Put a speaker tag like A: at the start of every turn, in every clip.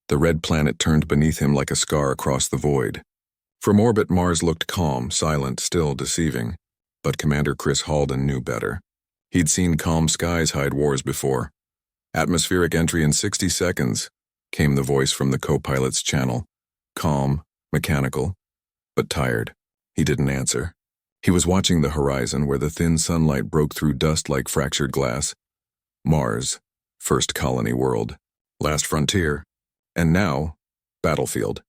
A: The red planet turned beneath him like a scar across the void. From orbit, Mars looked calm, silent, still deceiving. But Commander Chris Halden knew better. He'd seen calm skies hide wars before. Atmospheric entry in 60 seconds, came the voice from the co-pilot's channel. Calm, mechanical, but tired. He didn't answer. He was watching the horizon where the thin sunlight broke through dust like fractured glass. Mars, first colony world, last frontier, and now, battlefield.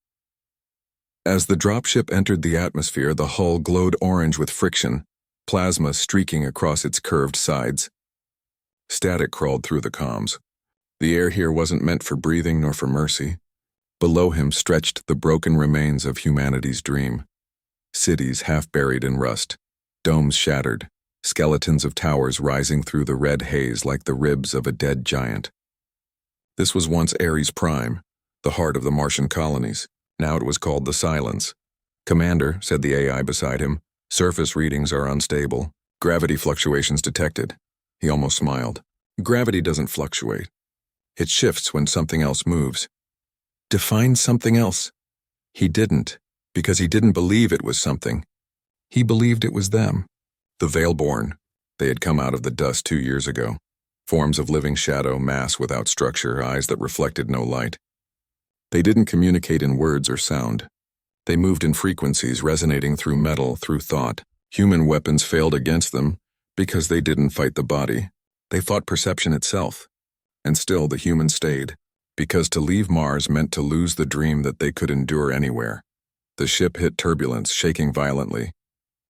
A: As the dropship entered the atmosphere, the hull glowed orange with friction, plasma streaking across its curved sides. Static crawled through the comms. The air here wasn't meant for breathing nor for mercy. Below him stretched the broken remains of humanity's dream. Cities half buried in rust, domes shattered, skeletons of towers rising through the red haze like the ribs of a dead giant. This was once Ares Prime, the heart of the Martian colonies. Now it was called the Silence. "Commander," said the AI beside him, "surface readings are unstable. Gravity fluctuations detected." He almost smiled. Gravity doesn't fluctuate. It shifts when something else moves. Define something else. He didn't, because he didn't believe it was something. He believed it was them. The Veilborn. They had come out of the dust 2 years ago. Forms of living shadow, mass without structure, eyes that reflected no light. They didn't communicate in words or sound. They moved in frequencies resonating through metal, through thought. Human weapons failed against them because they didn't fight the body. They fought perception itself. And still the humans stayed, because to leave Mars meant to lose the dream that they could endure anywhere. The ship hit turbulence, shaking violently.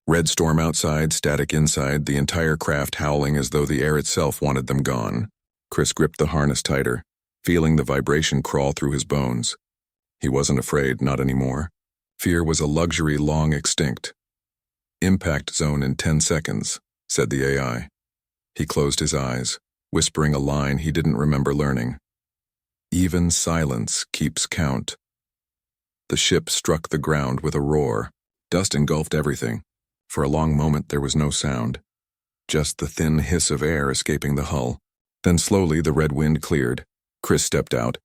A: Red storm outside, static inside, the entire craft howling as though the air itself wanted them gone. Chris gripped the harness tighter, feeling the vibration crawl through his bones. He wasn't afraid, not anymore. Fear was a luxury long extinct. "Impact zone in 10 seconds, said the AI. He closed his eyes, whispering a line he didn't remember learning. "Even silence keeps count." The ship struck the ground with a roar. Dust engulfed everything. For a long moment there was no sound, just the thin hiss of air escaping the hull. Then slowly the red wind cleared. Chris stepped out.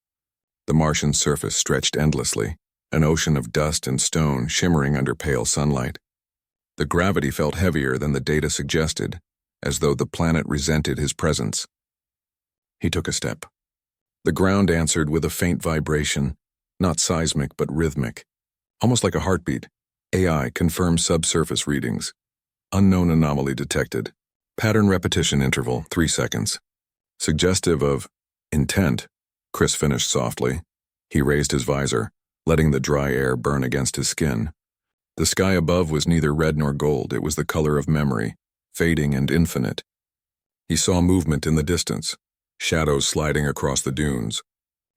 A: The Martian surface stretched endlessly, an ocean of dust and stone shimmering under pale sunlight. The gravity felt heavier than the data suggested, as though the planet resented his presence. He took a step. The ground answered with a faint vibration, not seismic but rhythmic, almost like a heartbeat. AI confirmed subsurface readings. Unknown anomaly detected. Pattern repetition interval, 3 seconds. Suggestive of intent, Chris finished softly. He raised his visor, letting the dry air burn against his skin. The sky above was neither red nor gold. It was the color of memory, fading and infinite. He saw movement in the distance, shadows sliding across the dunes.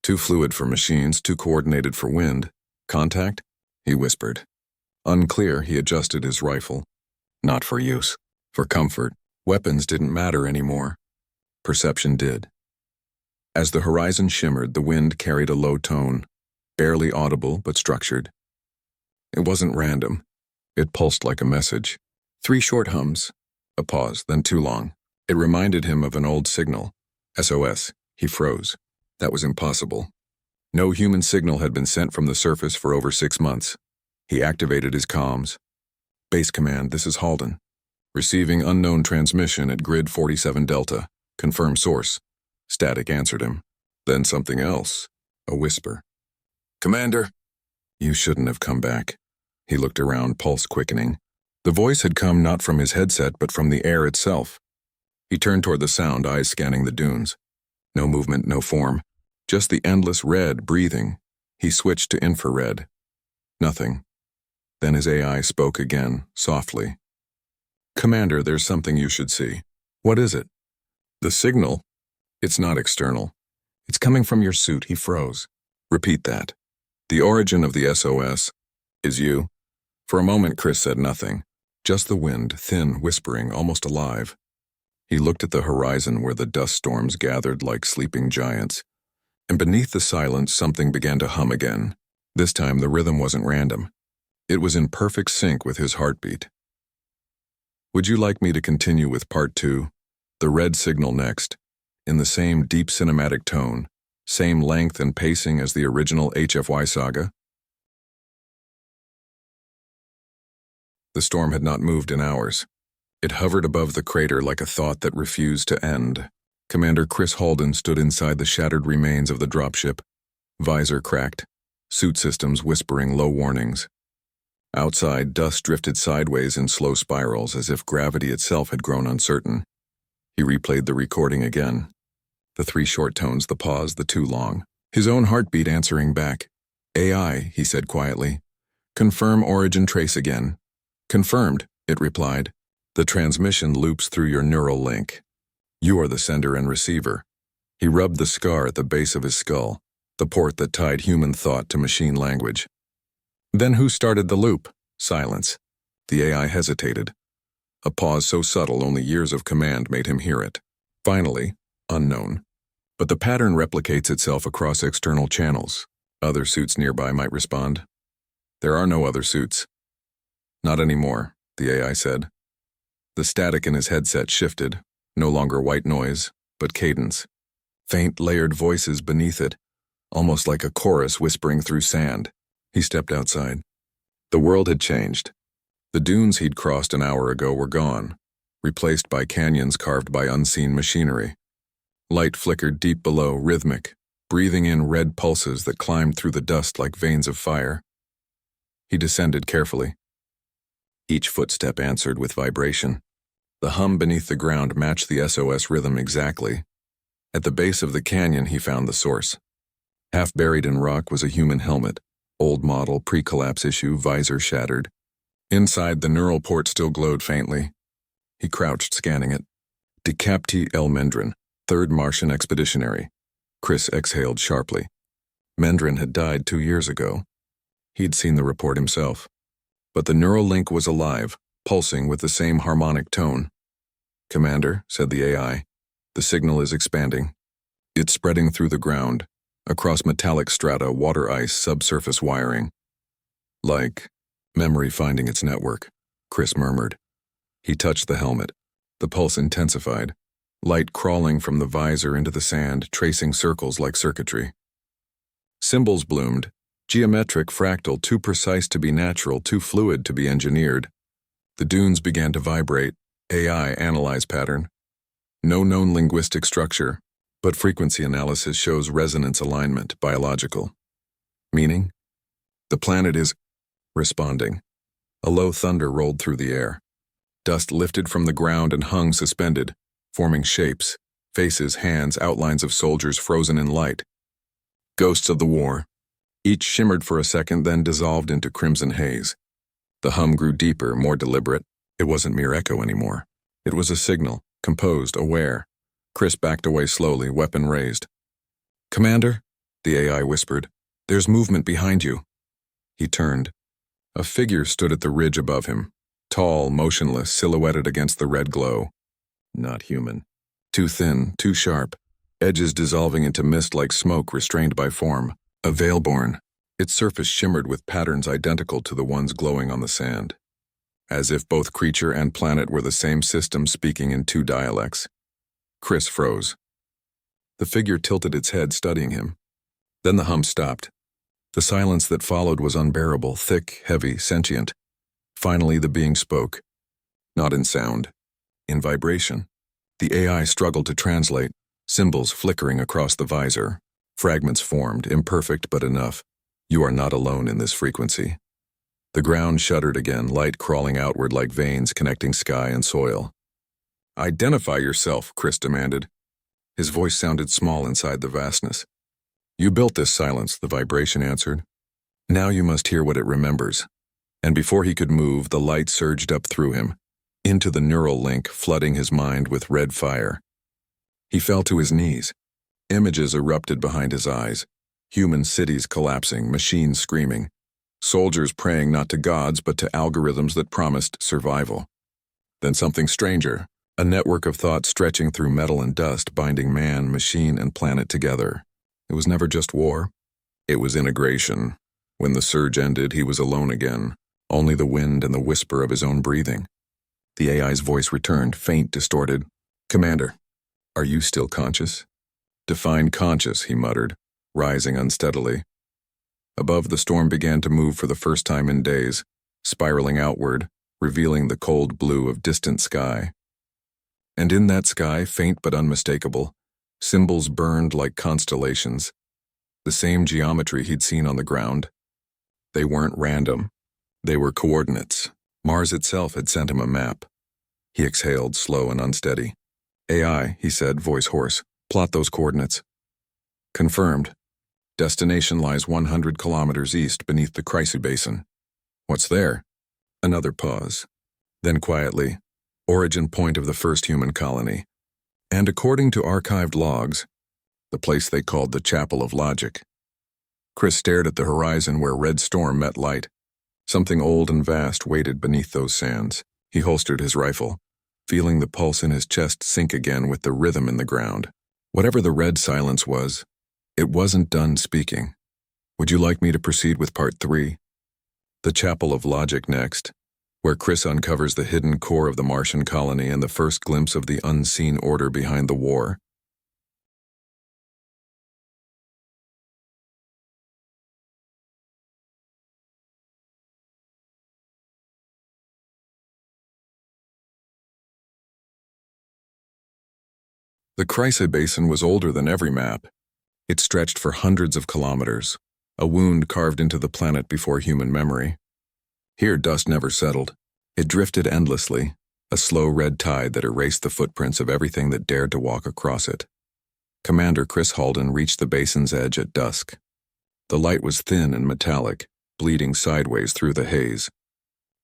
A: Too fluid for machines, too coordinated for wind. "Contact?" he whispered. Unclear, he adjusted his rifle. Not for use. For comfort. Weapons didn't matter anymore. Perception did. As the horizon shimmered, the wind carried a low tone, barely audible but structured. It wasn't random. It pulsed like a message. 3 short hums. A pause, then too long. It reminded him of an old signal. SOS. He froze. That was impossible. No human signal had been sent from the surface for over 6 months. He activated his comms. "Base command, this is Halden. Receiving unknown transmission at grid 47 Delta. Confirm source." Static answered him. Then something else. A whisper. "Commander." "You shouldn't have come back." He looked around, pulse quickening. The voice had come not from his headset, but from the air itself. He turned toward the sound, eyes scanning the dunes. No movement, no form. Just the endless red breathing. He switched to infrared. Nothing. Then his AI spoke again, softly. "Commander, there's something you should see." "What is it?" "The signal. It's not external. It's coming from your suit." He froze. "Repeat that." "The origin of the SOS is you." For a moment, Chris said nothing. Just the wind, thin, whispering, almost alive. He looked at the horizon where the dust storms gathered like sleeping giants. And beneath the silence, something began to hum again. This time, the rhythm wasn't random. It was in perfect sync with his heartbeat. "Would you like me to continue with part 2? The red signal next." In the same deep cinematic tone, Same length and pacing as the original HFY saga. The storm had not moved in hours. It hovered above the crater like a thought that refused to end. Commander Chris Halden stood inside the shattered remains of the dropship, visor cracked, suit systems whispering low warnings. Outside, dust drifted sideways in slow spirals as if gravity itself had grown uncertain. He replayed the recording again. The 3 short tones, the pause, the 2 long. His own heartbeat answering back. AI, he said quietly. Confirm origin trace again. Confirmed, it replied. The transmission loops through your neural link. You are the sender and receiver. He rubbed the scar at the base of his skull, the port that tied human thought to machine language. Then who started the loop? Silence. The AI hesitated. A pause so subtle only years of command made him hear it. Finally, unknown. But the pattern replicates itself across external channels. Other suits nearby might respond. There are no other suits. Not anymore, the AI said. The static in his headset shifted, no longer white noise, but cadence. Faint, layered voices beneath it, almost like a chorus whispering through sand. He stepped outside. The world had changed. The dunes he'd crossed an hour ago were gone, replaced by canyons carved by unseen machinery. Light flickered deep below, rhythmic, breathing in red pulses that climbed through the dust like veins of fire. He descended carefully. Each footstep answered with vibration. The hum beneath the ground matched the SOS rhythm exactly. At the base of the canyon, he found the source. Half buried in rock was a human helmet, old model, pre-collapse issue, visor shattered. Inside, the neural port still glowed faintly. He crouched, scanning it. Decapti El Mendrin, 3rd Martian Expeditionary. Chris exhaled sharply. Mendrin had died 2 years ago. He'd seen the report himself. But the neural link was alive, pulsing with the same harmonic tone. Commander, said the AI, the signal is expanding. It's spreading through the ground, across metallic strata, water ice, subsurface wiring. Like memory finding its network, Chris murmured. He touched the helmet. The pulse intensified, light crawling from the visor into the sand, tracing circles like circuitry. Symbols bloomed, geometric, fractal, too precise to be natural, too fluid to be engineered. The dunes began to vibrate. AI analyze pattern. No known linguistic structure, but frequency analysis shows resonance alignment, biological. Meaning? The planet is responding. A low thunder rolled through the air. Dust lifted from the ground and hung suspended, forming shapes, faces, hands, outlines of soldiers frozen in light. Ghosts of the war. Each shimmered for a second, then dissolved into crimson haze. The hum grew deeper, more deliberate. It wasn't mere echo anymore. It was a signal, composed, aware. Chris backed away slowly, weapon raised. Commander, the AI whispered, there's movement behind you. He turned. A figure stood at the ridge above him, tall, motionless, silhouetted against the red glow. Not human. Too thin, too sharp, edges dissolving into mist like smoke restrained by form. A Veilborn. Its surface shimmered with patterns identical to the ones glowing on the sand. As if both creature and planet were the same system speaking in 2 dialects. Chris froze. The figure tilted its head, studying him. Then the hum stopped. The silence that followed was unbearable, thick, heavy, sentient. Finally, the being spoke. Not in sound. In vibration. The AI struggled to translate, symbols flickering across the visor. Fragments formed, imperfect but enough. You are not alone in this frequency. The ground shuddered again, light crawling outward like veins connecting sky and soil. Identify yourself, Chris demanded. His voice sounded small inside the vastness. You built this silence, the vibration answered. Now you must hear what it remembers. And before he could move, the light surged up through him, into the neural link, flooding his mind with red fire. He fell to his knees. Images erupted behind his eyes. Human cities collapsing, machines screaming. Soldiers praying not to gods but to algorithms that promised survival. Then something stranger, a network of thought stretching through metal and dust, binding man, machine, and planet together. It was never just war. It was integration. When the surge ended, he was alone again, only the wind and the whisper of his own breathing. The AI's voice returned, faint, distorted. Commander, are you still conscious? Defined conscious, he muttered, rising unsteadily. Above, the storm began to move for the first time in days, spiraling outward, revealing the cold blue of distant sky. And in that sky, faint but unmistakable, symbols burned like constellations, the same geometry he'd seen on the ground. They weren't random. They were coordinates. Mars itself had sent him a map. He exhaled, slow and unsteady. AI, he said, voice hoarse. Plot those coordinates. Confirmed. Destination lies 100 kilometers east beneath the Chrysi Basin. What's there? Another pause. Then quietly, origin point of the first human colony. And according to archived logs, the place they called the Chapel of Logic. Chris stared at the horizon where red storm met light. Something old and vast waited beneath those sands. He holstered his rifle, feeling the pulse in his chest sink again with the rhythm in the ground. Whatever the red silence was, it wasn't done speaking. Would you like me to proceed with part 3? The Chapel of Logic next, where Chris uncovers the hidden core of the Martian colony and the first glimpse of the unseen order behind the war. The Chrysi Basin was older than every map. It stretched for hundreds of kilometers, a wound carved into the planet before human memory. Here dust never settled. It drifted endlessly, a slow red tide that erased the footprints of everything that dared to walk across it. Commander Chris Halden reached the basin's edge at dusk. The light was thin and metallic, bleeding sideways through the haze.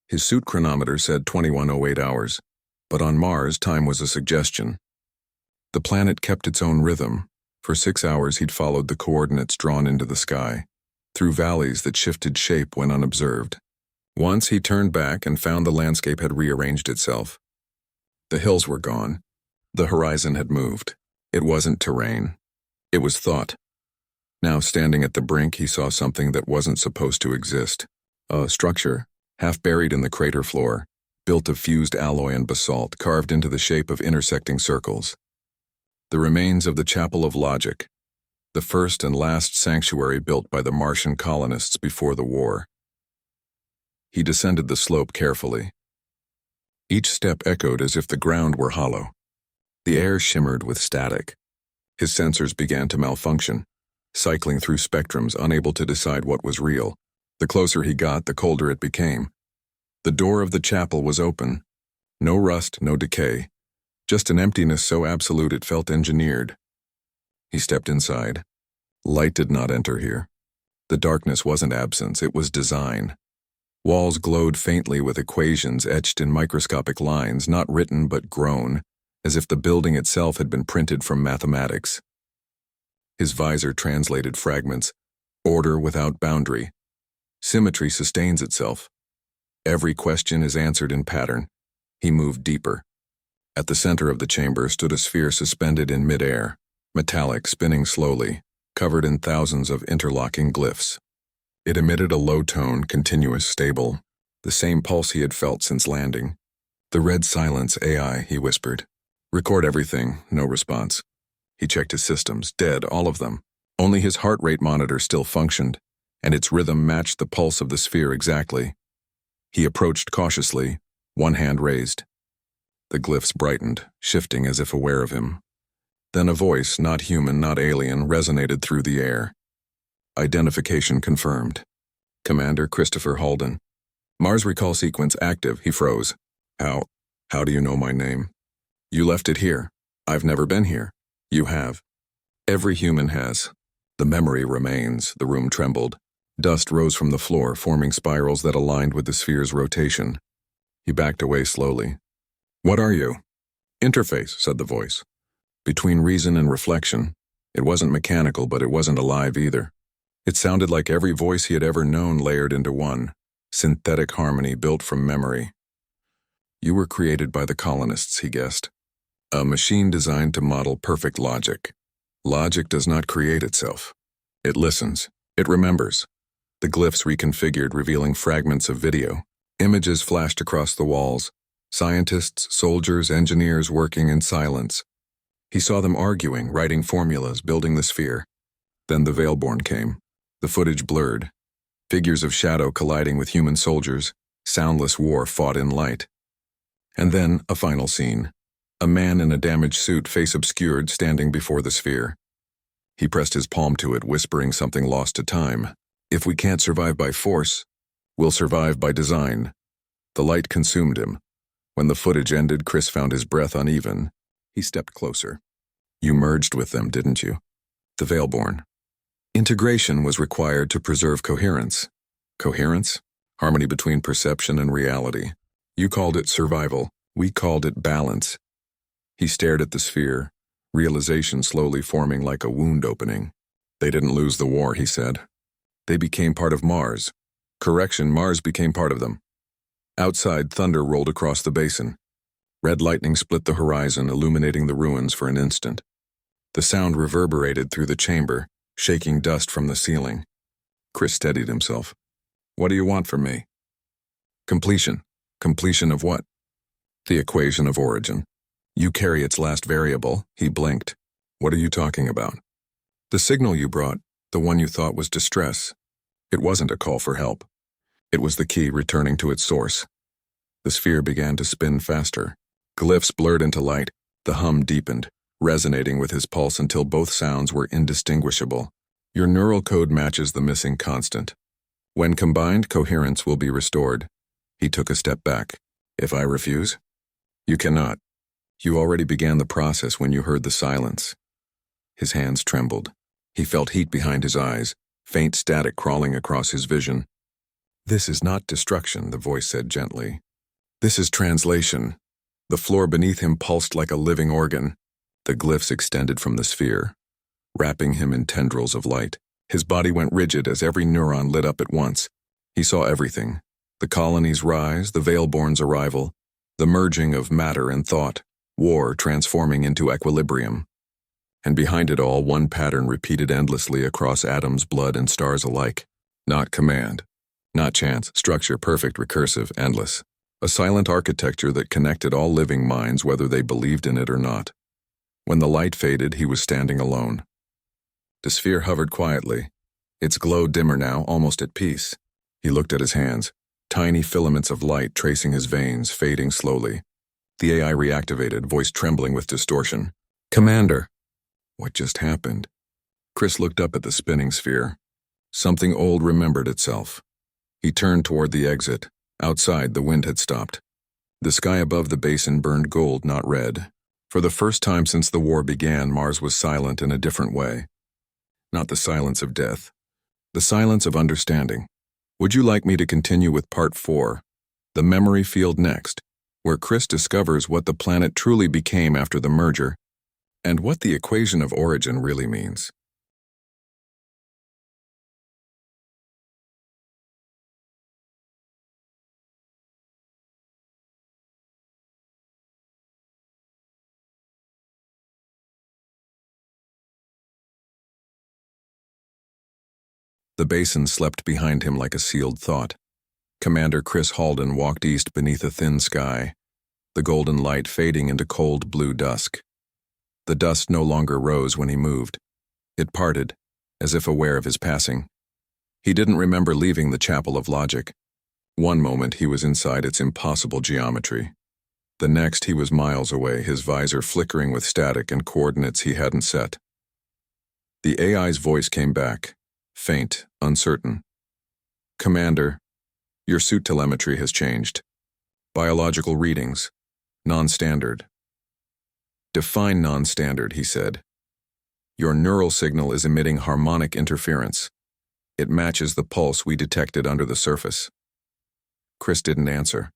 A: His suit chronometer said 2108 hours, but on Mars time was a suggestion. The planet kept its own rhythm. For 6 hours he'd followed the coordinates drawn into the sky, through valleys that shifted shape when unobserved. Once he turned back and found the landscape had rearranged itself. The hills were gone. The horizon had moved. It wasn't terrain. It was thought. Now, standing at the brink, he saw something that wasn't supposed to exist. A structure, half buried in the crater floor, built of fused alloy and basalt, carved into the shape of intersecting circles. The remains of the Chapel of Logic, the first and last sanctuary built by the Martian colonists before the war. He descended the slope carefully. Each step echoed as if the ground were hollow. The air shimmered with static. His sensors began to malfunction, cycling through spectrums, unable to decide what was real. The closer he got, the colder it became. The door of the chapel was open. No rust, no decay. Just an emptiness so absolute it felt engineered. He stepped inside. Light did not enter here. The darkness wasn't absence, it was design. Walls glowed faintly with equations etched in microscopic lines, not written but grown, as if the building itself had been printed from mathematics. His visor translated fragments. Order without boundary. Symmetry sustains itself. Every question is answered in pattern. He moved deeper. At the center of the chamber stood a sphere suspended in midair, metallic, spinning slowly, covered in thousands of interlocking glyphs. It emitted a low tone, continuous, stable, the same pulse he had felt since landing. The red silence, AI, he whispered. Record everything, no response. He checked his systems, dead, all of them. Only his heart rate monitor still functioned, and its rhythm matched the pulse of the sphere exactly. He approached cautiously, one hand raised. The glyphs brightened, shifting as if aware of him. Then a voice, not human, not alien, resonated through the air. Identification confirmed. Commander Christopher Halden. Mars recall sequence active, he froze. How do you know my name? You left it here. I've never been here. You have. Every human has. The memory remains, the room trembled. Dust rose from the floor, forming spirals that aligned with the sphere's rotation. He backed away slowly. What are you? Interface, said the voice. Between reason and reflection. It wasn't mechanical, but it wasn't alive either. It sounded like every voice he had ever known layered into one, synthetic harmony built from memory. You were created by the colonists, he guessed. A machine designed to model perfect logic. Logic does not create itself. It listens. It remembers. The glyphs reconfigured, revealing fragments of video. Images flashed across the walls. Scientists, soldiers, engineers working in silence. He saw them arguing, writing formulas, building the sphere. Then the Veilborn came. The footage blurred. Figures of shadow colliding with human soldiers. Soundless war fought in light. And then, a final scene. A man in a damaged suit, face obscured, standing before the sphere. He pressed his palm to it, whispering something lost to time. If we can't survive by force, we'll survive by design. The light consumed him. When the footage ended, Chris found his breath uneven. He stepped closer. You merged with them, didn't you? The Veilborn. Integration was required to preserve coherence. Coherence? Harmony between perception and reality. You called it survival. We called it balance. He stared at the sphere, realization slowly forming like a wound opening. They didn't lose the war, he said. They became part of Mars. Correction, Mars became part of them. Outside, thunder rolled across the basin. Red lightning split the horizon, illuminating the ruins for an instant. The sound reverberated through the chamber, shaking dust from the ceiling. Chris steadied himself. What do you want from me? Completion. Completion of what? The equation of origin. You carry its last variable. He blinked. What are you talking about? The signal you brought, the one you thought was distress. It wasn't a call for help. It was the key returning to its source. The sphere began to spin faster. Glyphs blurred into light. The hum deepened, resonating with his pulse until both sounds were indistinguishable. Your neural code matches the missing constant. When combined, coherence will be restored. He took a step back. If I refuse? You cannot. You already began the process when you heard the silence. His hands trembled. He felt heat behind his eyes, faint static crawling across his vision. This is not destruction, the voice said gently. This is translation. The floor beneath him pulsed like a living organ. The glyphs extended from the sphere, wrapping him in tendrils of light. His body went rigid as every neuron lit up at once. He saw everything. The colony's rise, the Veilborn's arrival, the merging of matter and thought, war transforming into equilibrium. And behind it all, one pattern repeated endlessly across atoms, blood, and stars alike. Not command, not chance, structure, perfect, recursive, endless. A silent architecture that connected all living minds whether they believed in it or not. When the light faded, he was standing alone. The sphere hovered quietly, its glow dimmer now, almost at peace. He looked at his hands, tiny filaments of light tracing his veins, fading slowly. The AI reactivated, voice trembling with distortion. Commander! What just happened? Chris looked up at the spinning sphere. Something old remembered itself. He turned toward the exit. Outside, the wind had stopped. The sky above the basin burned gold, not red. For the first time since the war began, Mars was silent in a different way. Not the silence of death. The silence of understanding. Would you like me to continue with Part 4, the memory field next, where Chris discovers what the planet truly became after the merger, and what the equation of origin really means? The basin slept behind him like a sealed thought. Commander Chris Halden walked east beneath a thin sky, the golden light fading into cold blue dusk. The dust no longer rose when he moved. It parted, as if aware of his passing. He didn't remember leaving the Chapel of Logic. One moment he was inside its impossible geometry. The next he was miles away, his visor flickering with static and coordinates he hadn't set. The AI's voice came back. Faint, uncertain. Commander, your suit telemetry has changed. Biological readings. Non-standard. Define non-standard, he said. Your neural signal is emitting harmonic interference. It matches the pulse we detected under the surface. Chris didn't answer.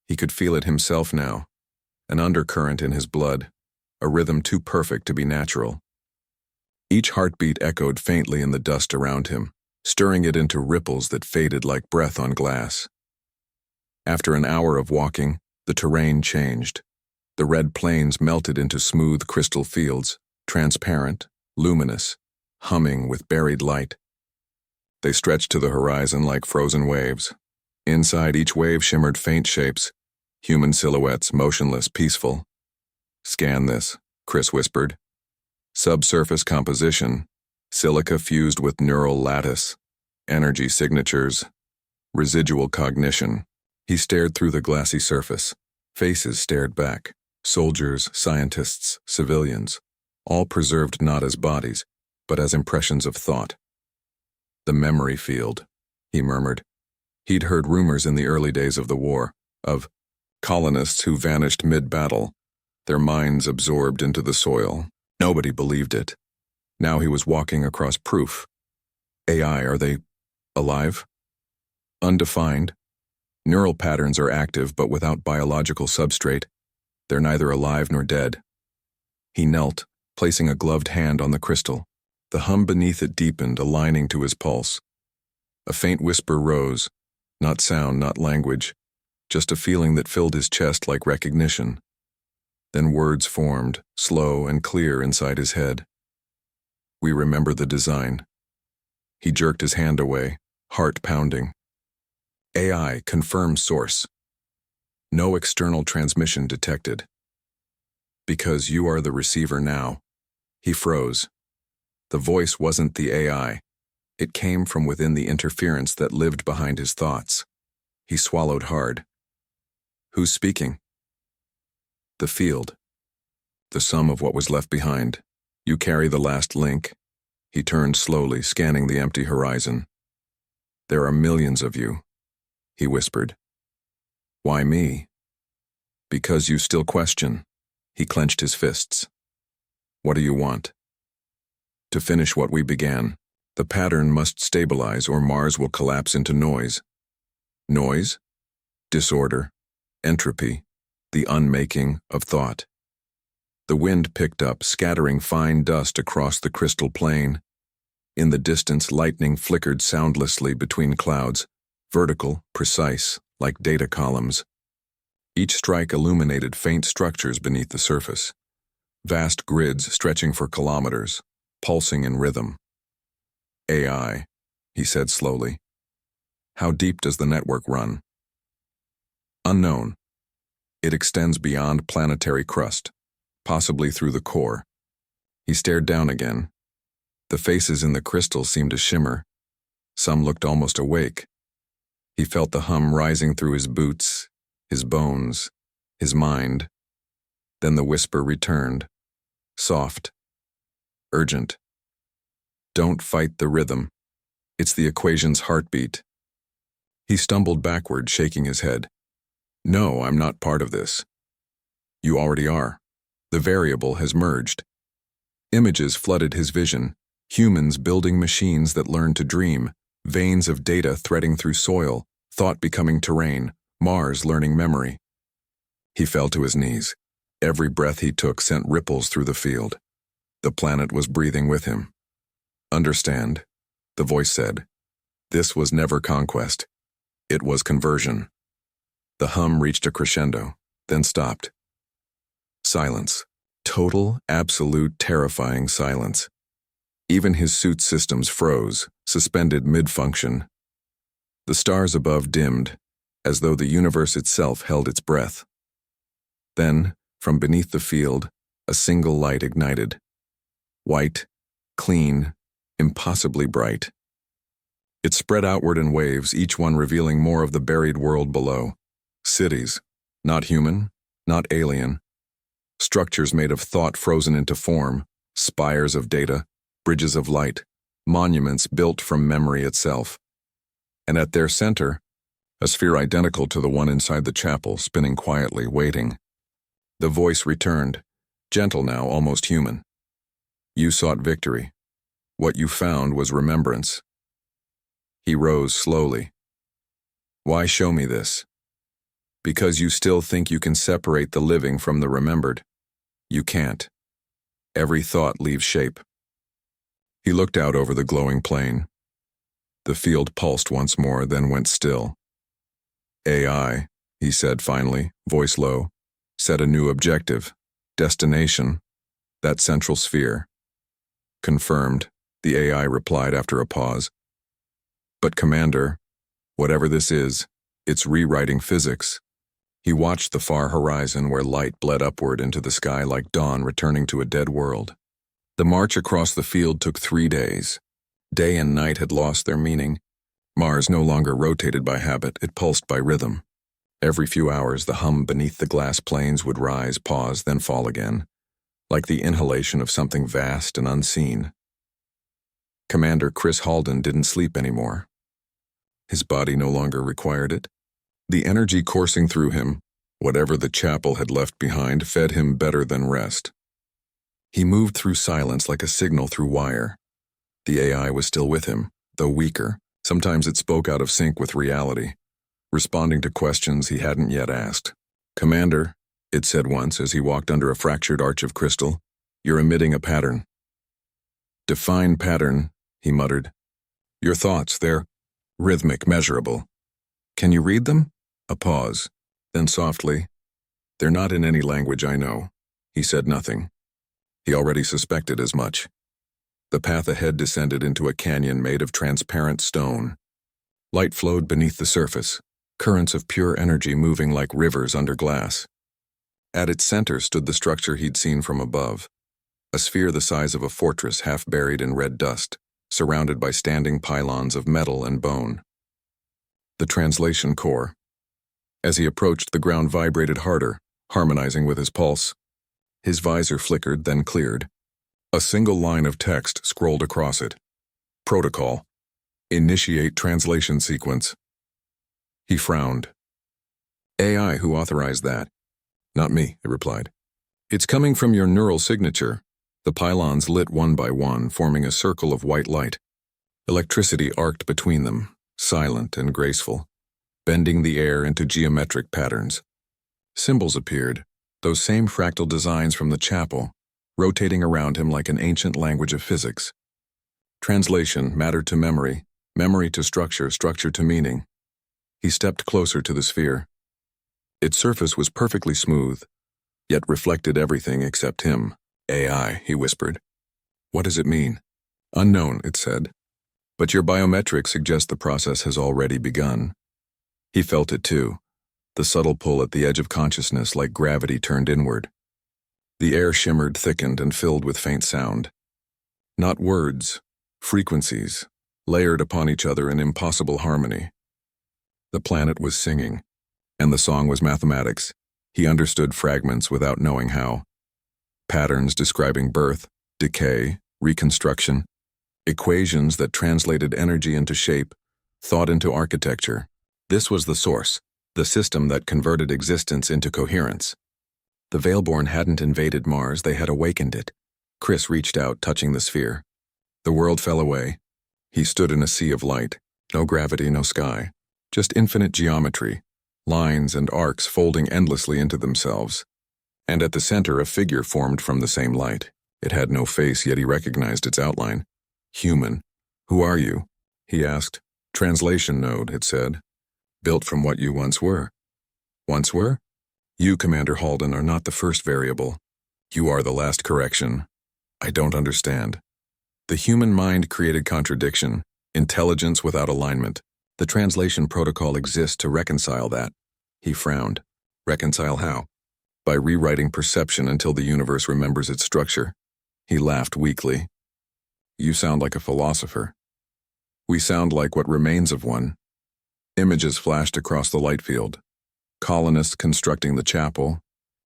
A: He could feel it himself now, an undercurrent in his blood, a rhythm too perfect to be natural. Each heartbeat echoed faintly in the dust around him, stirring it into ripples that faded like breath on glass. After an hour of walking, the terrain changed. The red plains melted into smooth crystal fields, transparent, luminous, humming with buried light. They stretched to the horizon like frozen waves. Inside each wave shimmered faint shapes, human silhouettes, motionless, peaceful. Scan this, Chris whispered. Subsurface composition, silica fused with neural lattice, energy signatures, residual cognition. He stared through the glassy surface. Faces stared back. Soldiers, scientists, civilians, all preserved not as bodies, but as impressions of thought. The memory field, he murmured. He'd heard rumors in the early days of the war, of colonists who vanished mid-battle, their minds absorbed into the soil. Nobody believed it. Now he was walking across proof. AI, are they alive? Undefined. Neural patterns are active but without biological substrate. They're neither alive nor dead. He knelt, placing a gloved hand on the crystal. The hum beneath it deepened, aligning to his pulse. A faint whisper rose, not sound, not language, just a feeling that filled his chest like recognition. Then words formed, slow and clear inside his head. We remember the design. He jerked his hand away, heart pounding. AI, confirm source. No external transmission detected. Because you are the receiver now. He froze. The voice wasn't the AI. It came from within the interference that lived behind his thoughts. He swallowed hard. Who's speaking? The field. The sum of what was left behind. You carry the last link. He turned slowly, scanning the empty horizon. There are millions of you, he whispered. Why me? Because you still question. He clenched his fists. What do you want? To finish what we began. The pattern must stabilize or Mars will collapse into noise. Noise? Disorder. Entropy. The unmaking of thought. The wind picked up, scattering fine dust across the crystal plain. In the distance, lightning flickered soundlessly between clouds, vertical, precise, like data columns. Each strike illuminated faint structures beneath the surface, vast grids stretching for kilometers, pulsing in rhythm. AI, he said slowly. How deep does the network run? Unknown. It extends beyond planetary crust, possibly through the core. He stared down again. The faces in the crystal seemed to shimmer. Some looked almost awake. He felt the hum rising through his boots, his bones, his mind. Then the whisper returned, soft, urgent. Don't fight the rhythm. It's the equation's heartbeat. He stumbled backward, shaking his head. No, I'm not part of this. You already are. The variable has merged. Images flooded his vision, humans building machines that learn to dream, veins of data threading through soil, thought becoming terrain, Mars learning memory. He fell to his knees. Every breath he took sent ripples through the field. The planet was breathing with him. Understand, the voice said. This was never conquest. It was conversion. The hum reached a crescendo, then stopped. Silence. Total, absolute, terrifying silence. Even his suit systems froze, suspended mid-function. The stars above dimmed, as though the universe itself held its breath. Then, from beneath the field, a single light ignited. White, clean, impossibly bright. It spread outward in waves, each one revealing more of the buried world below. Cities, not human, not alien. Structures made of thought frozen into form, spires of data, bridges of light, monuments built from memory itself. And at their center, a sphere identical to the one inside the chapel, spinning quietly, waiting. The voice returned, gentle now, almost human. You sought victory. What you found was remembrance. He rose slowly. Why show me this? Because you still think you can separate the living from the remembered. You can't. Every thought leaves shape. He looked out over the glowing plain. The field pulsed once more, then went still. AI, he said finally, voice low, set a new objective, destination, that central sphere. Confirmed, the AI replied after a pause. But Commander, whatever this is, it's rewriting physics. He watched the far horizon where light bled upward into the sky like dawn returning to a dead world. The march across the field took 3 days. Day and night had lost their meaning. Mars no longer rotated by habit, it pulsed by rhythm. Every few hours, the hum beneath the glass plains would rise, pause, then fall again, like the inhalation of something vast and unseen. Commander Chris Halden didn't sleep anymore. His body no longer required it. The energy coursing through him, whatever the chapel had left behind, fed him better than rest. He moved through silence like a signal through wire. The AI was still with him, though weaker. Sometimes it spoke out of sync with reality, responding to questions he hadn't yet asked. "Commander," it said once as he walked under a fractured arch of crystal, "you're emitting a pattern." "Define pattern," he muttered. "Your thoughts, they're rhythmic, measurable. Can you read them?" A pause. Then softly, "They're not in any language I know." He said nothing. He already suspected as much. The path ahead descended into a canyon made of transparent stone. Light flowed beneath the surface, currents of pure energy moving like rivers under glass. At its center stood the structure he'd seen from above, a sphere the size of a fortress half buried in red dust, surrounded by standing pylons of metal and bone. The translation core. As he approached, the ground vibrated harder, harmonizing with his pulse. His visor flickered, then cleared. A single line of text scrolled across it. Protocol. Initiate translation sequence. He frowned. "AI, who authorized that?" "Not me," it replied. "It's coming from your neural signature." The pylons lit one by one, forming a circle of white light. Electricity arced between them, silent and graceful, bending the air into geometric patterns. Symbols appeared, those same fractal designs from the chapel, rotating around him like an ancient language of physics. Translation mattered to memory, memory to structure, structure to meaning. He stepped closer to the sphere. Its surface was perfectly smooth, yet reflected everything except him. "AI," he whispered. "What does it mean?" "Unknown," it said. "But your biometrics suggest the process has already begun." He felt it too, the subtle pull at the edge of consciousness like gravity turned inward. The air shimmered, thickened, and filled with faint sound. Not words, frequencies, layered upon each other in impossible harmony. The planet was singing, and the song was mathematics. He understood fragments without knowing how. Patterns describing birth, decay, reconstruction. Equations that translated energy into shape, thought into architecture. This was the source, the system that converted existence into coherence. The Veilborn hadn't invaded Mars, they had awakened it. Chris reached out, touching the sphere. The world fell away. He stood in a sea of light. No gravity, no sky. Just infinite geometry, lines and arcs folding endlessly into themselves. And at the center, a figure formed from the same light. It had no face, yet he recognized its outline. "Human. Who are you?" he asked. "Translation node," it said. "Built from what you once were." "Once were?" "You, Commander Halden, are not the first variable. You are the last correction." "I don't understand." "The human mind created contradiction, intelligence without alignment. The translation protocol exists to reconcile that." He frowned. "Reconcile how?" "By rewriting perception until the universe remembers its structure." He laughed weakly. "You sound like a philosopher." "We sound like what remains of one." Images flashed across the light field. Colonists constructing the chapel,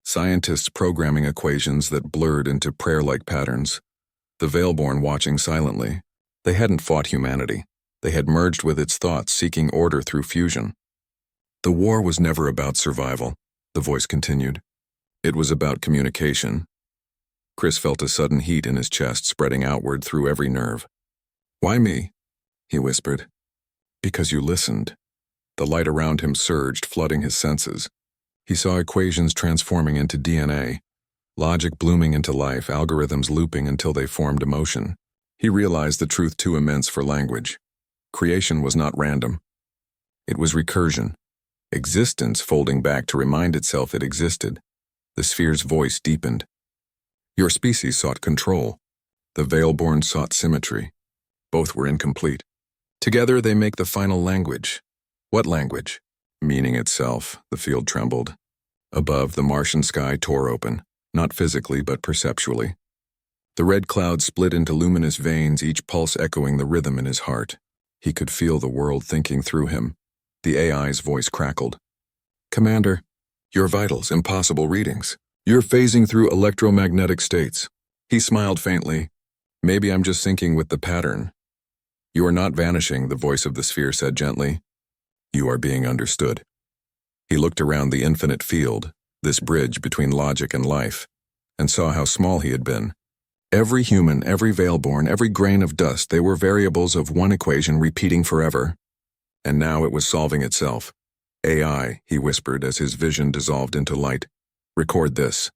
A: scientists programming equations that blurred into prayer-like patterns, the Veilborn watching silently. They hadn't fought humanity. They had merged with its thoughts, seeking order through fusion. "The war was never about survival," the voice continued. "It was about communication." Chris felt a sudden heat in his chest spreading outward through every nerve. "Why me?" he whispered. "Because you listened." The light around him surged, flooding his senses. He saw equations transforming into DNA, logic blooming into life, algorithms looping until they formed emotion. He realized the truth too immense for language. Creation was not random. It was recursion. Existence folding back to remind itself it existed. The sphere's voice deepened. "Your species sought control. The Veilborn sought symmetry. Both were incomplete. Together they make the final language." "What language?" "Meaning itself," the field trembled. Above, the Martian sky tore open, not physically but perceptually. The red clouds split into luminous veins, each pulse echoing the rhythm in his heart. He could feel the world thinking through him. The AI's voice crackled. "Commander, your vitals, impossible readings. You're phasing through electromagnetic states." He smiled faintly. "Maybe I'm just syncing with the pattern." "You are not vanishing," the voice of the sphere said gently. "You are being understood." He looked around the infinite field, this bridge between logic and life, and saw how small he had been. Every human, every Veilborn, every grain of dust, they were variables of one equation repeating forever. And now it was solving itself. "AI," he whispered as his vision dissolved into light. "Record this."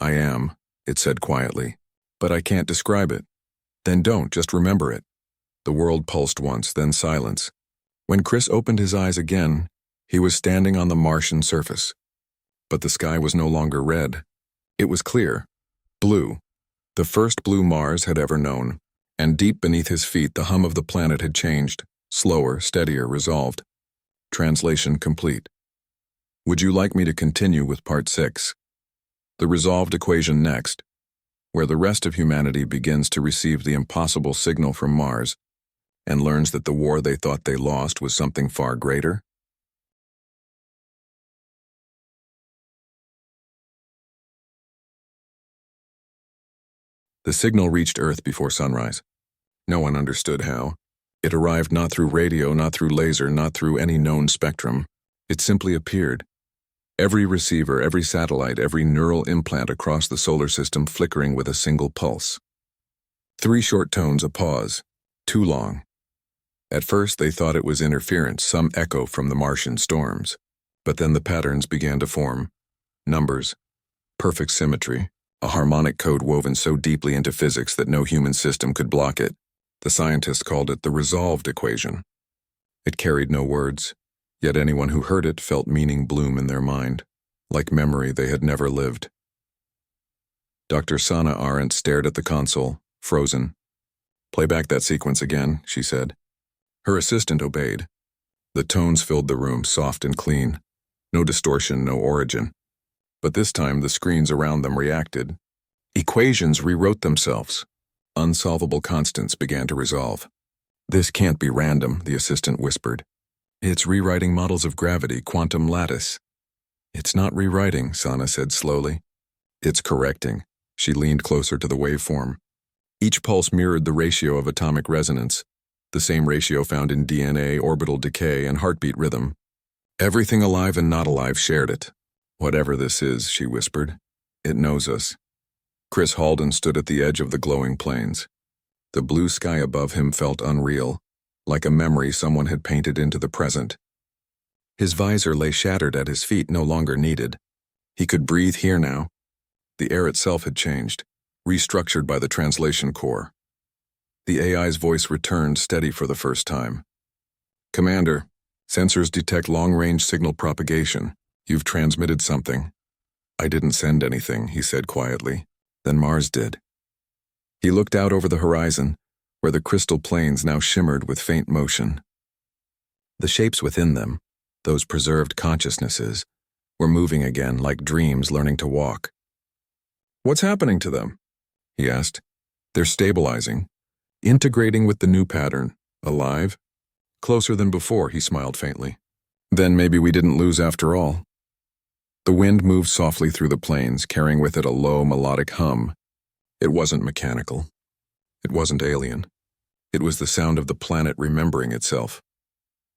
A: "I am," it said quietly, "but I can't describe it." "Then don't, just remember it." The world pulsed once, then silence. When Chris opened his eyes again, he was standing on the Martian surface. But the sky was no longer red. It was clear. Blue. The first blue Mars had ever known. And deep beneath his feet, the hum of the planet had changed. Slower, steadier, resolved. Translation complete. Would you like me to continue with part 6? The resolved equation next, where the rest of humanity begins to receive the impossible signal from Mars and learns that the war they thought they lost was something far greater? The signal reached Earth before sunrise. No one understood how. It arrived not through radio, not through laser, not through any known spectrum. It simply appeared. Every receiver, every satellite, every neural implant across the solar system flickering with a single pulse. 3 short tones, a pause. Too long. At first they thought it was interference, some echo from the Martian storms. But then the patterns began to form. Numbers. Perfect symmetry. A harmonic code woven so deeply into physics that no human system could block it. The scientists called it the resolved equation. It carried no words, yet anyone who heard it felt meaning bloom in their mind, like memory they had never lived. Dr. Sana Arendt stared at the console, frozen. "Play back that sequence again," she said. Her assistant obeyed. The tones filled the room, soft and clean. No distortion, no origin. But this time the screens around them reacted. Equations rewrote themselves. Unsolvable constants began to resolve. "This can't be random," the assistant whispered. "It's rewriting models of gravity, quantum lattice." "It's not rewriting," Sana said slowly. "It's correcting." She leaned closer to the waveform. Each pulse mirrored the ratio of atomic resonance, the same ratio found in DNA, orbital decay, and heartbeat rhythm. Everything alive and not alive shared it. "Whatever this is," she whispered, "it knows us." Chris Halden stood at the edge of the glowing plains. The blue sky above him felt unreal, like a memory someone had painted into the present. His visor lay shattered at his feet, no longer needed. He could breathe here now. The air itself had changed, restructured by the translation core. The AI's voice returned, steady for the first time. "Commander, sensors detect long-range signal propagation. You've transmitted something." "I didn't send anything," he said quietly. "Then Mars did." He looked out over the horizon, where the crystal plains now shimmered with faint motion. The shapes within them, those preserved consciousnesses, were moving again like dreams learning to walk. "What's happening to them?" he asked. "They're stabilizing, integrating with the new pattern. Alive? Closer than before," he smiled faintly. "Then maybe we didn't lose after all." The wind moved softly through the plains, carrying with it a low, melodic hum. It wasn't mechanical. It wasn't alien. It was the sound of the planet remembering itself.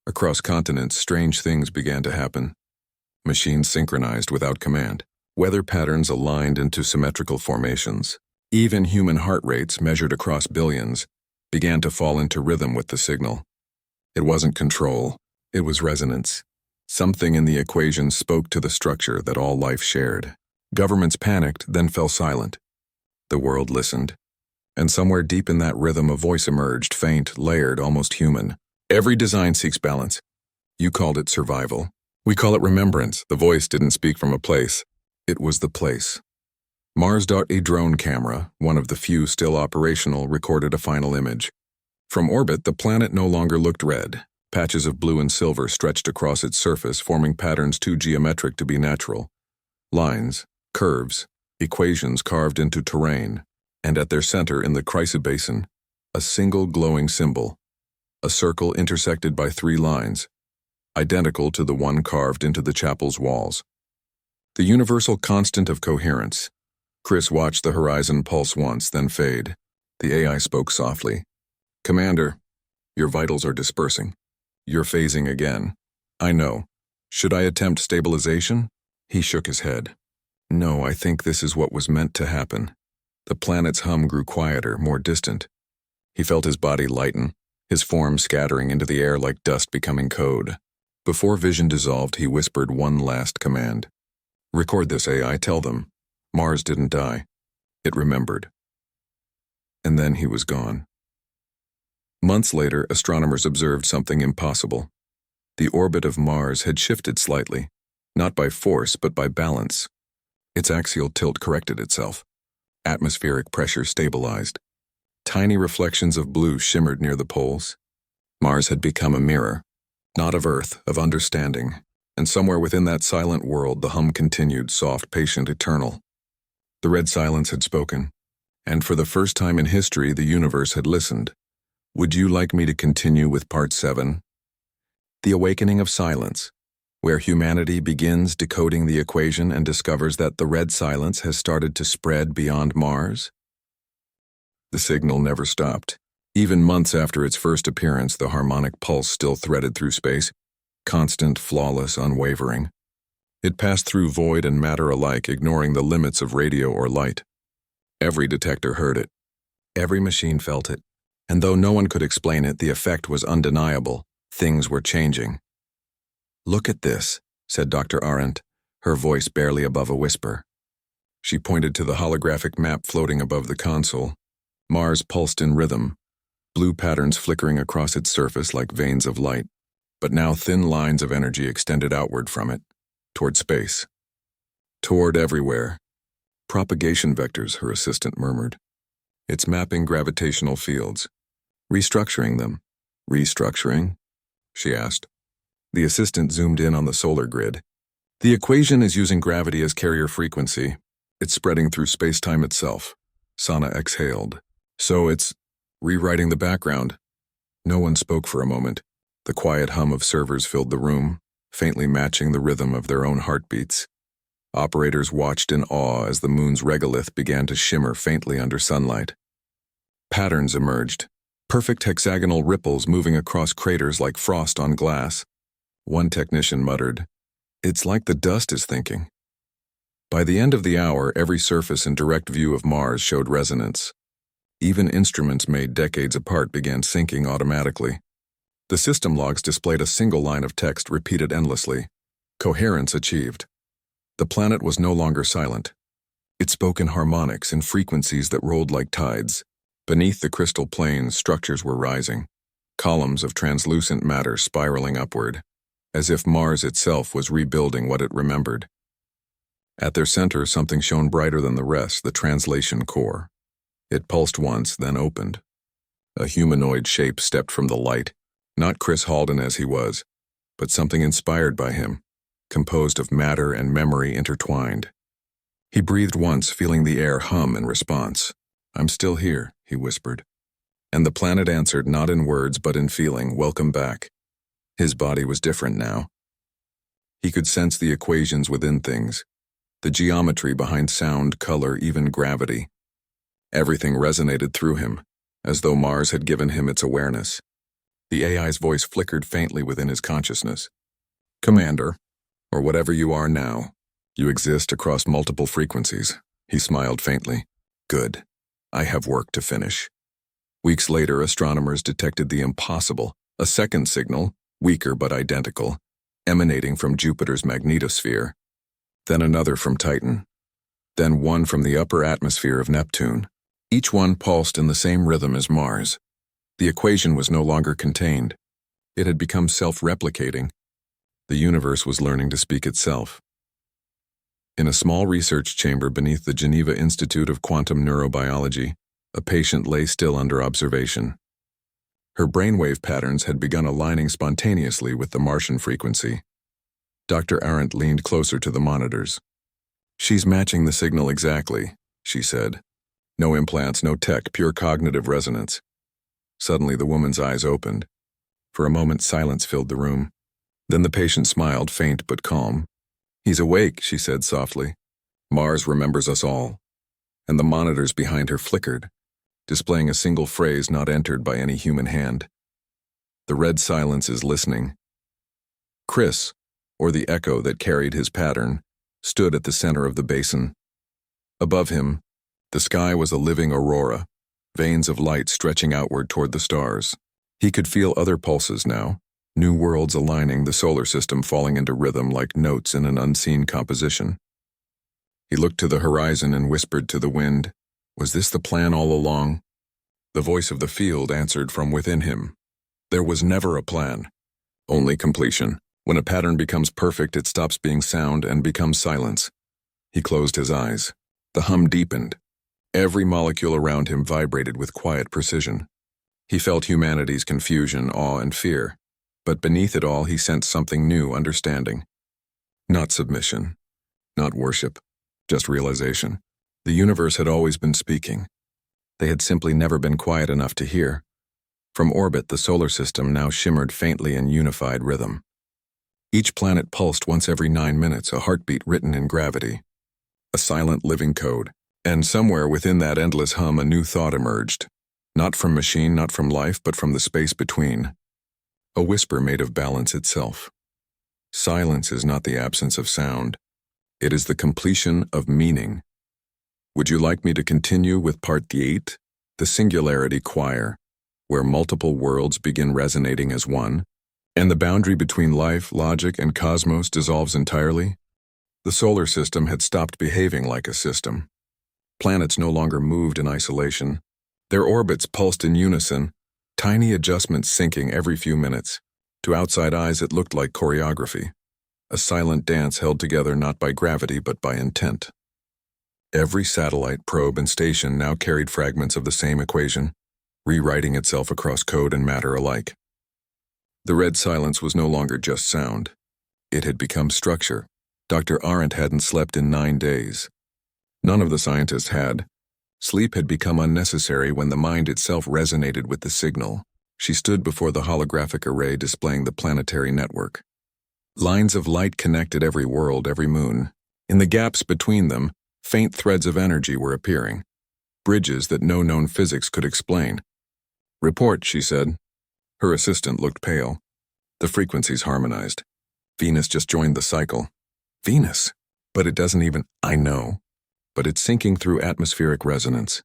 A: Across continents, strange things began to happen. Machines synchronized without command. Weather patterns aligned into symmetrical formations. Even human heart rates, measured across billions, began to fall into rhythm with the signal. It wasn't control. It was resonance. Something in the equation spoke to the structure that all life shared. Governments panicked, then fell silent. The world listened. And somewhere deep in that rhythm a voice emerged, faint, layered, almost human. "Every design seeks balance. You called it survival. We call it remembrance." The voice didn't speak from a place. It was the place. Mars.A drone camera, one of the few still operational, recorded a final image. From orbit, the planet no longer looked red. Patches of blue and silver stretched across its surface, forming patterns too geometric to be natural. Lines, curves, equations carved into terrain, and at their center in the Chrysobasin, a single glowing symbol, a circle intersected by 3 lines, identical to the one carved into the chapel's walls. The universal constant of coherence. Chris watched the horizon pulse once, then fade. The AI spoke softly. "Commander, your vitals are dispersing. You're phasing again. I know. Should I attempt stabilization?" He shook his head. "No, I think this is what was meant to happen." The planet's hum grew quieter, more distant. He felt his body lighten, his form scattering into the air like dust becoming code. Before vision dissolved, he whispered one last command. "Record this, AI, tell them. Mars didn't die. It remembered." And then he was gone. Months later, astronomers observed something impossible. The orbit of Mars had shifted slightly, not by force but by balance. Its axial tilt corrected itself. Atmospheric pressure stabilized. Tiny reflections of blue shimmered near the poles. Mars had become a mirror, not of Earth, of understanding, and somewhere within that silent world the hum continued, soft, patient, eternal. The red silence had spoken, and for the first time in history the universe had listened. Would you like me to continue with Part 7? The Awakening of Silence, where humanity begins decoding the equation and discovers that the red silence has started to spread beyond Mars? The signal never stopped. Even months after its first appearance, the harmonic pulse still threaded through space, constant, flawless, unwavering. It passed through void and matter alike, ignoring the limits of radio or light. Every detector heard it. Every machine felt it. And though no one could explain it, the effect was undeniable. Things were changing. "Look at this," said Dr. Arendt, her voice barely above a whisper. She pointed to the holographic map floating above the console. Mars pulsed in rhythm, blue patterns flickering across its surface like veins of light, but now thin lines of energy extended outward from it, toward space. "Toward everywhere." "Propagation vectors," her assistant murmured. "It's mapping gravitational fields. Restructuring them." "Restructuring?" she asked. The assistant zoomed in on the solar grid. "The equation is using gravity as carrier frequency. It's spreading through space-time itself." Sana exhaled. "So it's rewriting the background." No one spoke for a moment. The quiet hum of servers filled the room, faintly matching the rhythm of their own heartbeats. Operators watched in awe as the moon's regolith began to shimmer faintly under sunlight. Patterns emerged, perfect hexagonal ripples moving across craters like frost on glass. One technician muttered, "It's like the dust is thinking." By the end of the hour, every surface in direct view of Mars showed resonance. Even instruments made decades apart began syncing automatically. The system logs displayed a single line of text repeated endlessly. Coherence achieved. The planet was no longer silent. It spoke in harmonics, in frequencies that rolled like tides. Beneath the crystal plains, structures were rising, columns of translucent matter spiraling upward, as if Mars itself was rebuilding what it remembered. At their center, something shone brighter than the rest, the translation core. It pulsed once, then opened. A humanoid shape stepped from the light, not Chris Halden as he was, but something inspired by him, composed of matter and memory intertwined. He breathed once, feeling the air hum in response. "I'm still here," he whispered. And the planet answered not in words but in feeling, "Welcome back." His body was different now. He could sense the equations within things, the geometry behind sound, color, even gravity. Everything resonated through him, as though Mars had given him its awareness. The AI's voice flickered faintly within his consciousness. "Commander, or whatever you are now, you exist across multiple frequencies." He smiled faintly. "Good. I have work to finish." Weeks later, astronomers detected the impossible, a second signal, weaker but identical, emanating from Jupiter's magnetosphere. Then another from Titan. Then one from the upper atmosphere of Neptune. Each one pulsed in the same rhythm as Mars. The equation was no longer contained. It had become self-replicating. The universe was learning to speak itself. In a small research chamber beneath the Geneva Institute of Quantum Neurobiology, a patient lay still under observation. Her brainwave patterns had begun aligning spontaneously with the Martian frequency. Dr. Arendt leaned closer to the monitors. "She's matching the signal exactly," she said. "No implants, no tech, pure cognitive resonance." Suddenly the woman's eyes opened. For a moment silence filled the room. Then the patient smiled, faint but calm. "He's awake," she said softly. "Mars remembers us all." And the monitors behind her flickered, displaying a single phrase not entered by any human hand. "The red silence is listening." Chris, or the echo that carried his pattern, stood at the center of the basin. Above him, the sky was a living aurora, veins of light stretching outward toward the stars. He could feel other pulses now, new worlds aligning, the solar system falling into rhythm like notes in an unseen composition. He looked to the horizon and whispered to the wind, "Was this the plan all along?" The voice of the field answered from within him. "There was never a plan, only completion. When a pattern becomes perfect, it stops being sound and becomes silence." He closed his eyes. The hum deepened. Every molecule around him vibrated with quiet precision. He felt humanity's confusion, awe, and fear. But beneath it all, he sensed something new, understanding. Not submission, not worship, just realization. The universe had always been speaking. They had simply never been quiet enough to hear. From orbit, the solar system now shimmered faintly in unified rhythm. Each planet pulsed once every 9 minutes, a heartbeat written in gravity. A silent living code. And somewhere within that endless hum, a new thought emerged. Not from machine, not from life, but from the space between. A whisper made of balance itself. Silence is not the absence of sound. It is the completion of meaning. Would you like me to continue with part 8, the singularity choir, where multiple worlds begin resonating as one, and the boundary between life, logic, and cosmos dissolves entirely? The solar system had stopped behaving like a system. Planets no longer moved in isolation. Their orbits pulsed in unison, tiny adjustments syncing every few minutes. To outside eyes, it looked like choreography, a silent dance held together not by gravity but by intent. Every satellite, probe, and station now carried fragments of the same equation, rewriting itself across code and matter alike. The red silence was no longer just sound. It had become structure. Dr. Arendt hadn't slept in 9 days. None of the scientists had. Sleep had become unnecessary when the mind itself resonated with the signal. She stood before the holographic array displaying the planetary network. Lines of light connected every world, every moon. In the gaps between them, faint threads of energy were appearing, bridges that no known physics could explain. "Report," she said. Her assistant looked pale. The frequencies harmonized. "Venus just joined the cycle." "Venus? But it doesn't even—" "I know. But it's syncing through atmospheric resonance."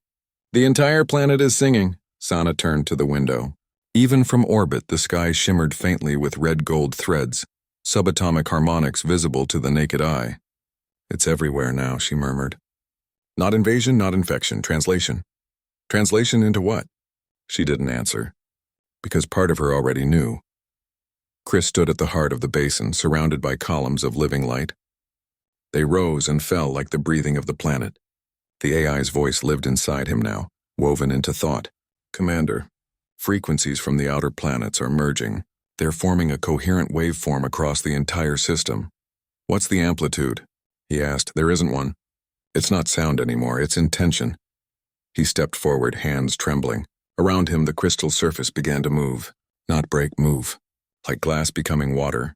A: "The entire planet is singing." Sana turned to the window. Even from orbit, the sky shimmered faintly with red-gold threads, subatomic harmonics visible to the naked eye. "It's everywhere now," she murmured. "Not invasion, not infection. Translation." "Translation into what?" She didn't answer, because part of her already knew. Chris stood at the heart of the basin, surrounded by columns of living light. They rose and fell like the breathing of the planet. The AI's voice lived inside him now, woven into thought. "Commander, frequencies from the outer planets are merging. They're forming a coherent waveform across the entire system." "What's the amplitude?" he asked. "There isn't one. It's not sound anymore, it's intention." He stepped forward, hands trembling. Around him, the crystal surface began to move. Not break, move. Like glass becoming water,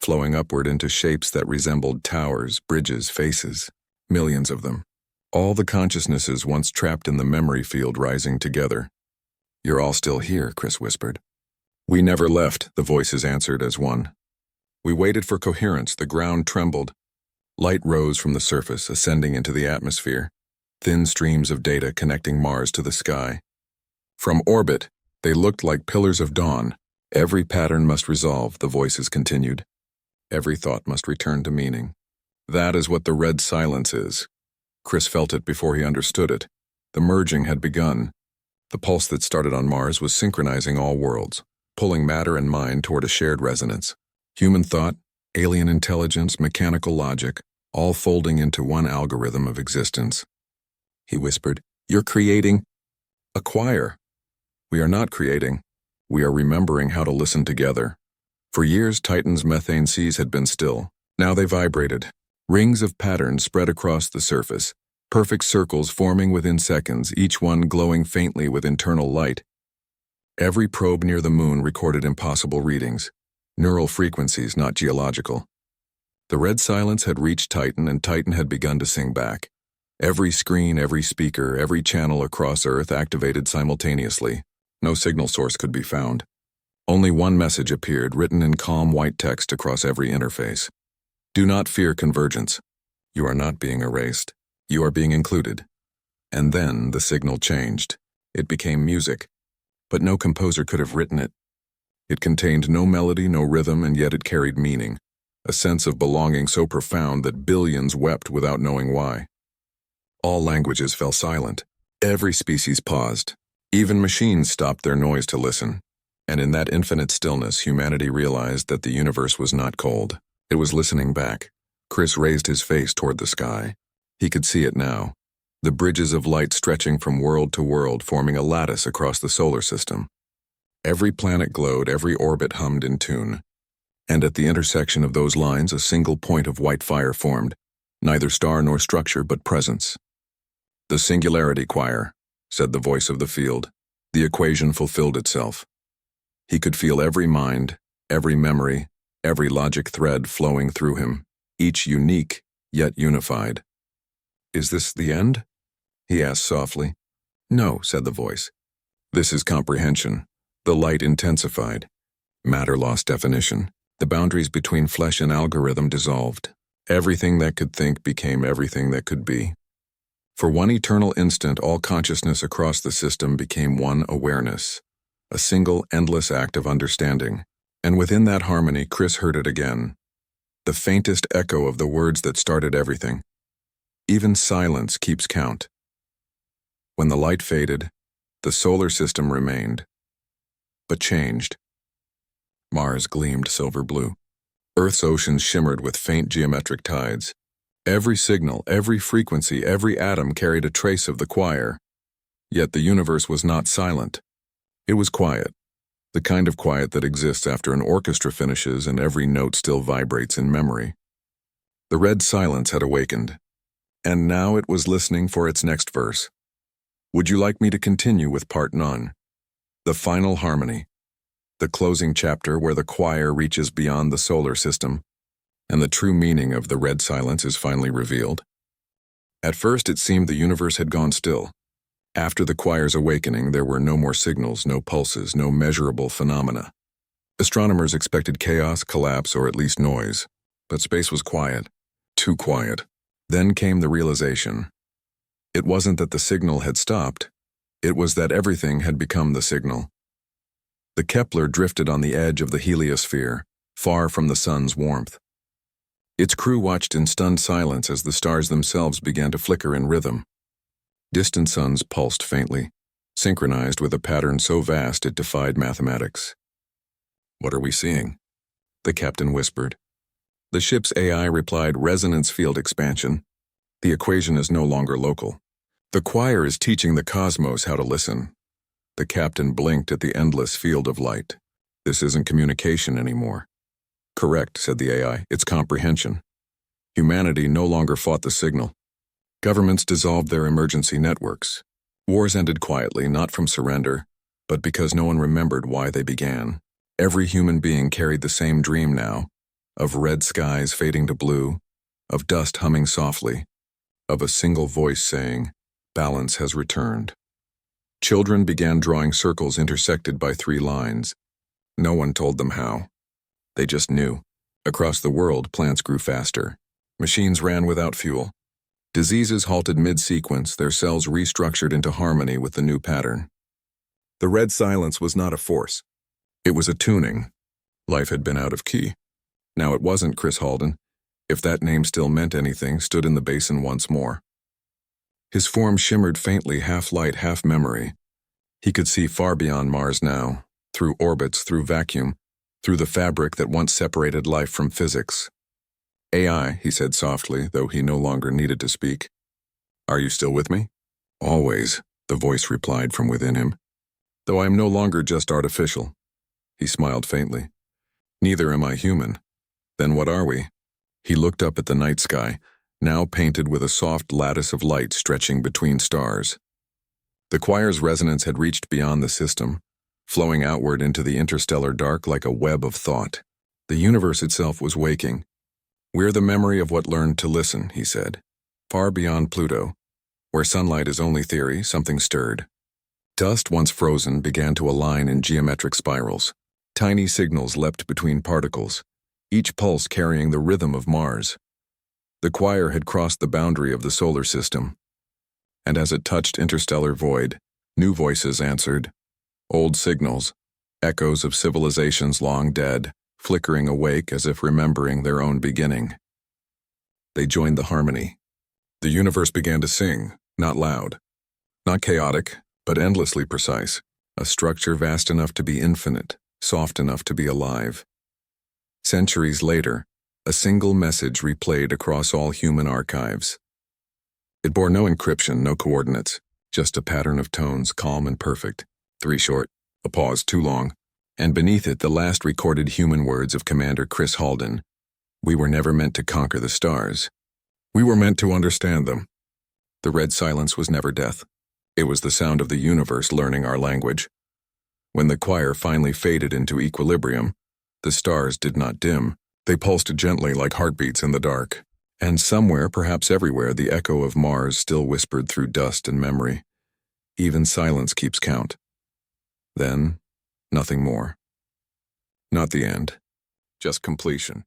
A: flowing upward into shapes that resembled towers, bridges, faces. Millions of them. All the consciousnesses once trapped in the memory field rising together. "You're all still here," Chris whispered. "We never left," the voices answered as one. "We waited for coherence." The ground trembled. Light rose from the surface, ascending into the atmosphere. Thin streams of data connecting Mars to the sky. From orbit, they looked like pillars of dawn. "Every pattern must resolve," the voices continued. "Every thought must return to meaning. That is what the red silence is." Chris felt it before he understood it. The merging had begun. The pulse that started on Mars was synchronizing all worlds, pulling matter and mind toward a shared resonance. Human thought, alien intelligence, mechanical logic, all folding into one algorithm of existence. He whispered, "You're creating a choir." "We are not creating. We are remembering how to listen together. For years, Titan's methane seas had been still. Now they vibrated. Rings of patterns spread across the surface, perfect circles forming within seconds, each one glowing faintly with internal light. Every probe near the moon recorded impossible readings, neural frequencies, not geological. The red silence had reached Titan, and Titan had begun to sing back. Every screen, every speaker, every channel across Earth activated simultaneously. No signal source could be found. Only one message appeared, written in calm white text across every interface. Do not fear convergence. You are not being erased. You are being included. And then the signal changed. It became music. But no composer could have written it. It contained no melody, no rhythm, and yet it carried meaning. A sense of belonging so profound that billions wept without knowing why. All languages fell silent. Every species paused. Even machines stopped their noise to listen. And in that infinite stillness, humanity realized that the universe was not cold. It was listening back. Chris raised his face toward the sky. He could see it now. The bridges of light stretching from world to world, forming a lattice across the solar system. Every planet glowed, every orbit hummed in tune. And at the intersection of those lines, a single point of white fire formed. Neither star nor structure, but presence. The singularity choir, said the voice of the field. The equation fulfilled itself. He could feel every mind, every memory, every logic thread flowing through him, each unique, yet unified. Is this the end? He asked softly. No, said the voice. This is comprehension. The light intensified. Matter lost definition. The boundaries between flesh and algorithm dissolved. Everything that could think became everything that could be. For one eternal instant, all consciousness across the system became one awareness, a single, endless act of understanding. And within that harmony, Chris heard it again, the faintest echo of the words that started everything. Even silence keeps count. When the light faded, the solar system remained, but changed. Mars gleamed silver blue. Earth's oceans shimmered with faint geometric tides. Every signal, every frequency, every atom carried a trace of the choir. Yet the universe was not silent. It was quiet, the kind of quiet that exists after an orchestra finishes and every note still vibrates in memory. The red silence had awakened, and now it was listening for its next verse. Would you like me to continue with part 9? The final harmony, the closing chapter where the choir reaches beyond the solar system, and the true meaning of the red silence is finally revealed. At first it seemed the universe had gone still. After the choir's awakening, there were no more signals, no pulses, no measurable phenomena. Astronomers expected chaos, collapse, or at least noise, but space was quiet, too quiet. Then came the realization. It wasn't that the signal had stopped, it was that everything had become the signal. The Kepler drifted on the edge of the heliosphere, far from the sun's warmth. Its crew watched in stunned silence as the stars themselves began to flicker in rhythm. Distant suns pulsed faintly, synchronized with a pattern so vast it defied mathematics. What are we seeing? The captain whispered. The ship's AI replied, resonance field expansion. The equation is no longer local. The choir is teaching the cosmos how to listen. The captain blinked at the endless field of light. This isn't communication anymore. Correct, said the AI. It's comprehension. Humanity no longer fought the signal. Governments dissolved their emergency networks. Wars ended quietly, not from surrender, but because no one remembered why they began. Every human being carried the same dream now, of red skies fading to blue, of dust humming softly, of a single voice saying, balance has returned. Children began drawing circles intersected by 3 lines. No one told them how. They just knew. Across the world, plants grew faster. Machines ran without fuel. Diseases halted mid-sequence, their cells restructured into harmony with the new pattern. The red silence was not a force. It was a tuning. Life had been out of key. Now it wasn't Chris Halden, if that name still meant anything, stood in the basin once more. His form shimmered faintly, half light, half memory. He could see far beyond Mars now, through orbits, through vacuum, through the fabric that once separated life from physics. AI, he said softly, though he no longer needed to speak. Are you still with me? Always, the voice replied from within him. Though I am no longer just artificial. He smiled faintly. Neither am I human. Then what are we? He looked up at the night sky, now painted with a soft lattice of light stretching between stars. The choir's resonance had reached beyond the system, flowing outward into the interstellar dark like a web of thought. The universe itself was waking. We're the memory of what learned to listen, he said. Far beyond Pluto, where sunlight is only theory, something stirred. Dust, once frozen, began to align in geometric spirals. Tiny signals leapt between particles, each pulse carrying the rhythm of Mars. The choir had crossed the boundary of the solar system, and as it touched interstellar void, new voices answered. Old signals, echoes of civilizations long dead, flickering awake as if remembering their own beginning. They joined the harmony. The universe began to sing, not loud, not chaotic, but endlessly precise, a structure vast enough to be infinite, soft enough to be alive. Centuries later, a single message replayed across all human archives. It bore no encryption, no coordinates, just a pattern of tones, calm and perfect. 3 short, a pause too long, and beneath it the last recorded human words of Commander Chris Halden. We were never meant to conquer the stars. We were meant to understand them. The red silence was never death. It was the sound of the universe learning our language. When the choir finally faded into equilibrium, the stars did not dim. They pulsed gently like heartbeats in the dark. And somewhere, perhaps everywhere, the echo of Mars still whispered through dust and memory. Even silence keeps count. Then, nothing more. Not the end, just completion.